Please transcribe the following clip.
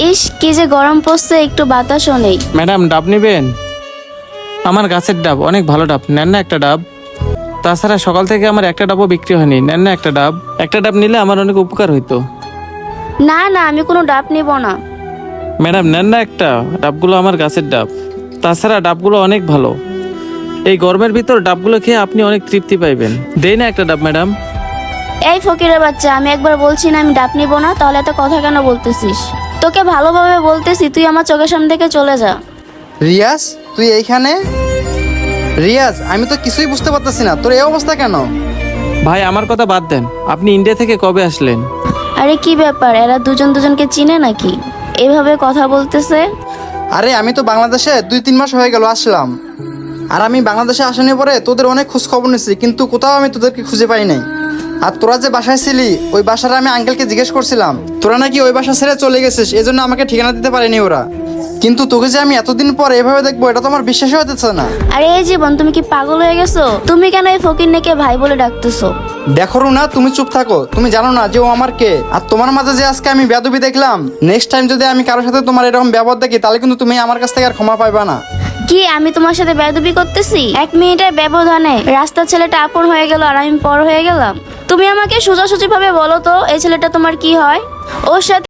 ইস কি যে গরম পড়ছে, একটু বাতাসও নেই। ম্যাডাম ডাব নেবেন? আমার গাছের ডাব, অনেক ভালো ডাব, নেন না একটা ডাব। তাছাড়া সকাল থেকে আমার একটা ডাবও বিক্রি হয়নি, নেন না একটা ডাব। একটা ডাব নিলে আমার অনেক উপকার হইতো। না না, আমি কোনো ডাব নিব না। ম্যাডাম নেন না একটা, ডাবগুলো আমার গাছের ডাব। তাছাড়া ডাবগুলো অনেক ভালো, এই গরমের ভিতর ডাবগুলো খেয়ে আপনি অনেক তৃপ্তি পাইবেন। দেই না একটা ডাব ম্যাডাম। এই ফকিরের বাচ্চা, আমি একবার বলছি না আমি ডাব নিব না, তাহলে এত কথা কেন বলতেছিস? তোকে ভালোভাবে বলতেছি, তুই আমার চোখের সামনে থেকে চলে যা। রিয়াজ, তুই এইখানে? রিয়াজ, আমি তো কিছুই বুঝতে পারতেছি না, তোর এই অবস্থা কেন? ভাই আমার কথা বাদ দেন, আপনি ইন্ডিয়া থেকে কবে আসলেন? আরে কি ব্যাপার, এরা দুজন দুজনকে চিনে নাকি এভাবে কথা বলতেছে? আরে আমি তো বাংলাদেশে 2-3 মাস হয়ে গেল আসলাম। আর আমি বাংলাদেশে আসানোর পরে তোদের অনেক খোঁজ খবর নিচ্ছি, কিন্তু কোথাও আমি তোদেরকে খুঁজে পাই নাই। আর তোরা যে বাসায় ছিলি, ওই বাসার আমি আঙ্কেলকে জিজ্ঞেস করছিলাম, তোরা নাকি ওই বাসা ছেড়ে চলে গেছিস, এজন্য আমাকে ঠিকানা দিতে পারেনি ওরা। কিন্তু তোকে যে আমি এতদিন পর এভাবে দেখবো, এটা তো আমার বিশ্বাসই হতেছে না। আরে এই জীবন, তুমি কি পাগল হয়ে গেছো? তুমি কেন এই ফকিরনেকে ভাই বলে ডাকতেছো? দেখো না, তুমি চুপ থাকো। তুমি জানো না যে ও আমার কে? আর তোমার মাঝে যে আজকে আমি বেয়াদবি দেখলাম, নেক্সট টাইম যদি আমি কারোর সাথে তোমার এরকম ব্যবহার দেখি, তাহলে কিন্তু তুমি আমার কাছ থেকে আর ক্ষমা পাইবা না। কি আমি তোমার সাথে বেয়াদবি করতেছি? 1 মিনিটের ব্যবধানে রাস্তার ছেলেটা আপন হয়ে গেল আর আমি পর হয়ে গেলাম। তুমি আমাকে সোজাসুজি ভাবে বলো তো, এই ছেলেটা তোমার কি হয়? ওর সাথে